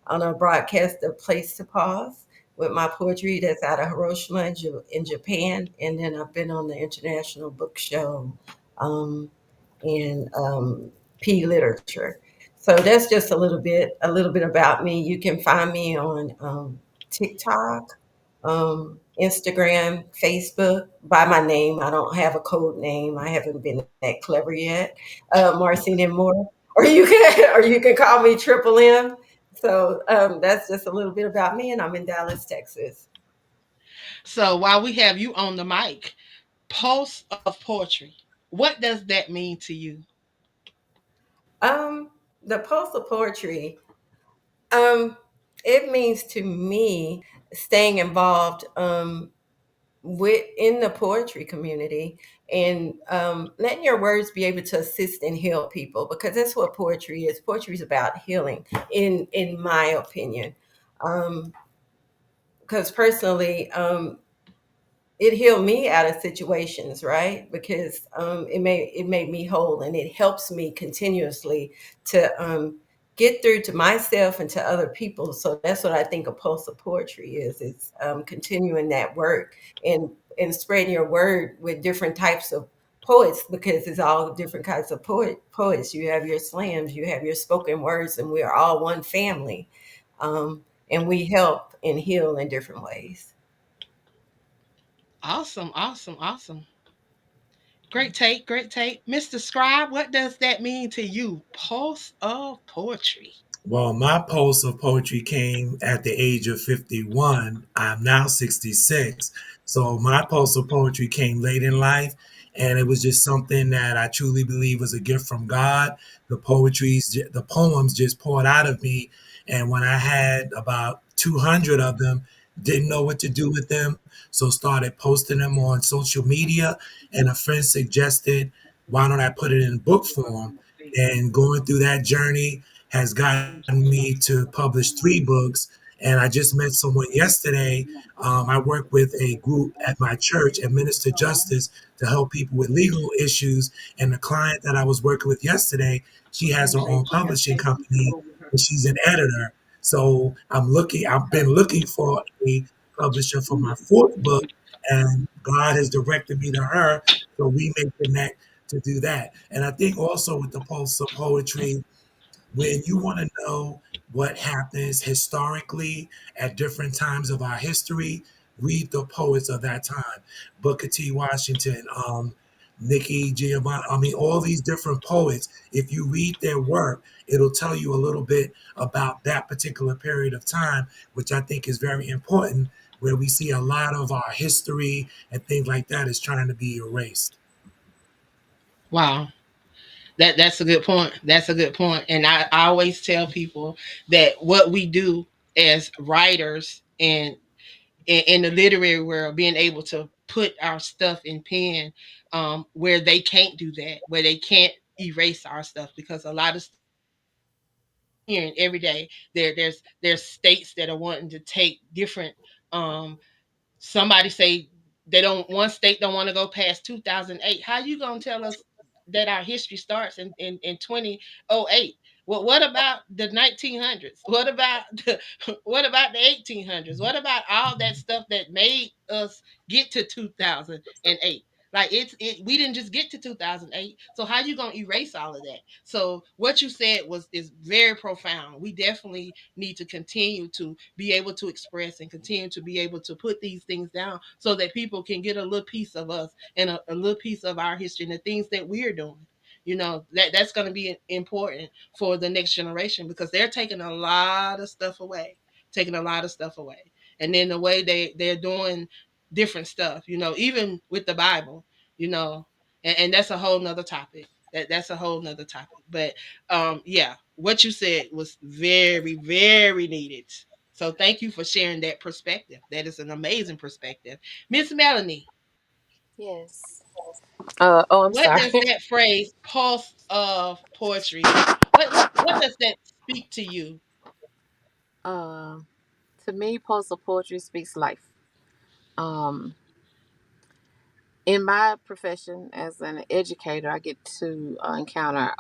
on a broadcast of Place to Pause with my poetry that's out of Hiroshima in Japan. And then I've been on the International Book Show in P literature. So that's just a little bit about me. You can find me on TikTok, Instagram, Facebook by my name. I don't have a code name. I haven't been that clever yet. Marcine and more, or you can call me Triple M. So that's just a little bit about me, and I'm in Dallas, Texas. So while we have you on the mic, pulse of poetry. What does that mean to you? Um, the postal poetry. Um, it means to me staying involved within the poetry community and letting your words be able to assist and heal people because that's what poetry is. Poetry is about healing, in my opinion. Because personally, it healed me out of situations, right? Because it made me whole, and it helps me continuously to get through to myself and to other people. So that's what I think a pulse of poetry is. It's continuing that work and spreading your word with different types of poets because it's all different kinds of poets. You have your slams, you have your spoken words, and we are all one family. And we help and heal in different ways. Awesome, awesome, awesome. Great take, great take. Mr. Scribe, what does that mean to you? Pulse of poetry. Well, my pulse of poetry came at the age of 51. I'm now 66. So my pulse of poetry came late in life. And it was just something that I truly believe was a gift from God. The poems just poured out of me. And when I had about 200 of them, didn't know what to do with them. So started posting them on social media. And a friend suggested, why don't I put it in book form? And going through that journey has gotten me to publish 3 books. And I just met someone yesterday. I work with a group at my church, Administer Justice, to help people with legal issues. And the client that I was working with yesterday, she has her own publishing company and she's an editor. So I've been looking for a publisher for my 4th book, and God has directed me to her. So we may connect to do that. And I think also with the Pulse of Poetry, when you want to know what happens historically at different times of our history, read the poets of that time. Booker T. Washington, Nikki Giovanni, I mean, all these different poets. If you read their work, it'll tell you a little bit about that particular period of time, which I think is very important, where we see a lot of our history and things like that is trying to be erased. Wow. That's a good point. That's a good point. And I always tell people that what we do as writers and in the literary world, being able to put our stuff in pen, where they can't do that, where they can't erase our stuff, because a lot of stuff hearing every day, there's states that are wanting to take different, somebody say they don't, one state don't want to go past 2008. How you going to tell us that our history starts in 2008? Well, what about the 1900s? What about what about the 1800s? What about all that stuff that made us get to 2008? Like we didn't just get to 2008. So how you going to erase all of that? So what you said was is very profound. We definitely need to continue to be able to express and continue to be able to put these things down so that people can get a little piece of us and a little piece of our history and the things that we're doing. You know, that's going to be important for the next generation because they're taking a lot of stuff away, taking a lot of stuff away. And then the way they're doing different stuff, you know, even with the Bible, you know, and that's a whole nother topic. That's a whole nother topic. But yeah, what you said was very, very needed. So thank you for sharing that perspective. That is an amazing perspective. Miss Melanie, Yes. Oh, I'm what sorry. does that phrase pulse of poetry, what does that speak to you? uh, to me, postal poetry speaks life. Um, in my profession as an educator, I get to encounter